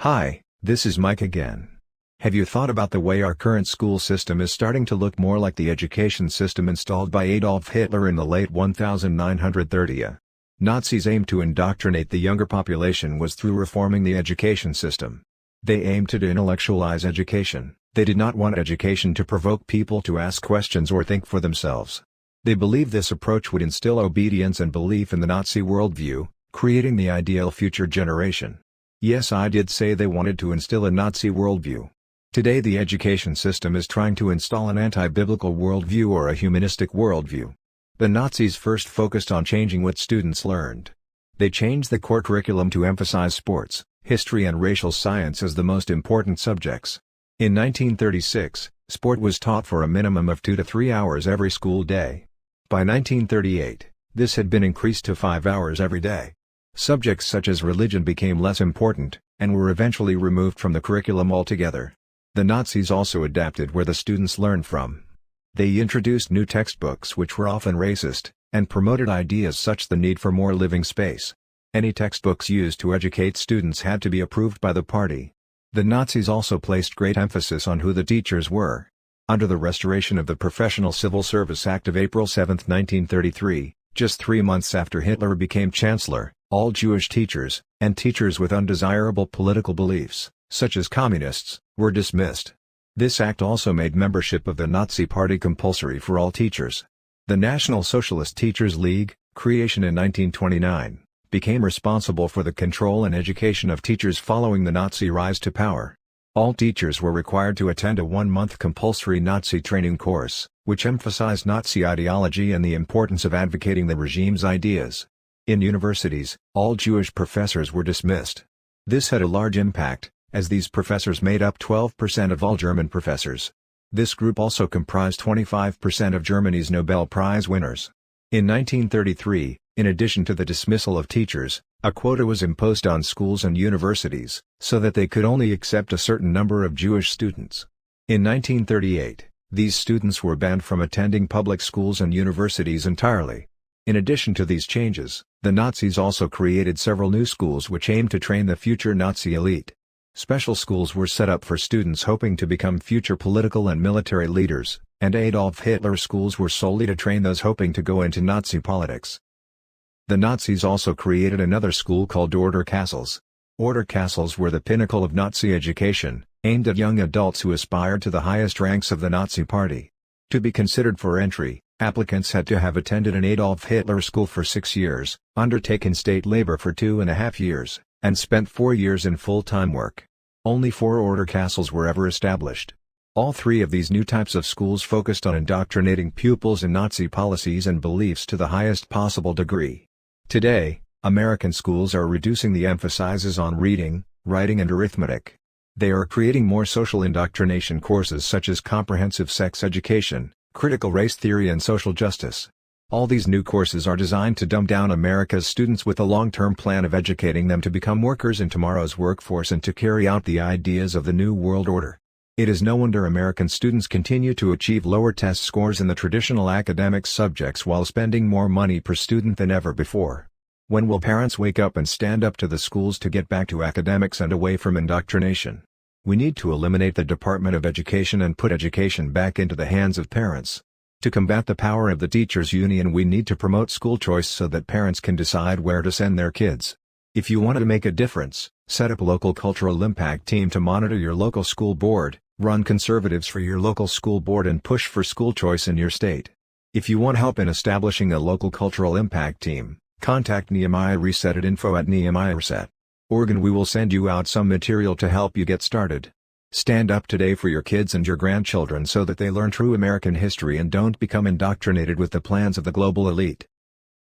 Hi, this is Mike again. Have you thought about the way our current school system is starting to look more like the education system installed by Adolf Hitler in the late 1930s? Nazis aimed to indoctrinate the younger population was through reforming the education system. They aimed to de-intellectualize education. They did not want education to provoke people to ask questions or think for themselves. They believed this approach would instill obedience and belief in the Nazi worldview, creating the ideal future generation. Yes, I did say they wanted to instill a Nazi worldview. Today the education system is trying to install an anti-biblical worldview or a humanistic worldview. The Nazis first focused on changing what students learned. They changed the core curriculum to emphasize sports, history and racial science as the most important subjects. In 1936, sport was taught for a minimum of 2 to 3 hours every school day. By 1938, this had been increased to 5 hours every day. Subjects such as religion became less important, and were eventually removed from the curriculum altogether. The Nazis also adapted where the students learned from. They introduced new textbooks which were often racist, and promoted ideas such as the need for more living space. Any textbooks used to educate students had to be approved by the party. The Nazis also placed great emphasis on who the teachers were. Under the restoration of the Professional Civil Service Act of April 7, 1933, just 3 months after Hitler became Chancellor, all Jewish teachers, and teachers with undesirable political beliefs, such as communists, were dismissed. This act also made membership of the Nazi Party compulsory for all teachers. The National Socialist Teachers League, creation in 1929, became responsible for the control and education of teachers following the Nazi rise to power. All teachers were required to attend a 1-month compulsory Nazi training course, which emphasized Nazi ideology and the importance of advocating the regime's ideas. In universities, all Jewish professors were dismissed. This had a large impact, as these professors made up 12% of all German professors. This group also comprised 25% of Germany's Nobel Prize winners. In 1933, in addition to the dismissal of teachers, a quota was imposed on schools and universities, so that they could only accept a certain number of Jewish students. In 1938, these students were banned from attending public schools and universities entirely. In addition to these changes, the Nazis also created several new schools which aimed to train the future Nazi elite. Special schools were set up for students hoping to become future political and military leaders, and Adolf Hitler schools were solely to train those hoping to go into Nazi politics. The Nazis also created another school called order castles. Order castles were the pinnacle of Nazi education, aimed at young adults who aspired to the highest ranks of the Nazi Party. To be considered for entry, applicants had to have attended an Adolf Hitler school for 6 years, undertaken state labor for 2.5 years, and spent 4 years in full-time work. Only 4 order castles were ever established. All 3 of these new types of schools focused on indoctrinating pupils in Nazi policies and beliefs to the highest possible degree. Today, American schools are reducing the emphases on reading, writing and arithmetic. They are creating more social indoctrination courses such as comprehensive sex education, critical race theory and social justice. All these new courses are designed to dumb down America's students with a long-term plan of educating them to become workers in tomorrow's workforce and to carry out the ideas of the New World Order. It is no wonder American students continue to achieve lower test scores in the traditional academic subjects while spending more money per student than ever before. When will parents wake up and stand up to the schools to get back to academics and away from indoctrination? We need to eliminate the Department of Education and put education back into the hands of parents. To combat the power of the teachers' union, we need to promote school choice so that parents can decide where to send their kids. If you want to make a difference, set up a local cultural impact team to monitor your local school board, run conservatives for your local school board and push for school choice in your state. If you want help in establishing a local cultural impact team, contact Nehemiah Reset at info@nehemiahreset.org and we will send you out some material to help you get started. Stand up today for your kids and your grandchildren so that they learn true American history and don't become indoctrinated with the plans of the global elite.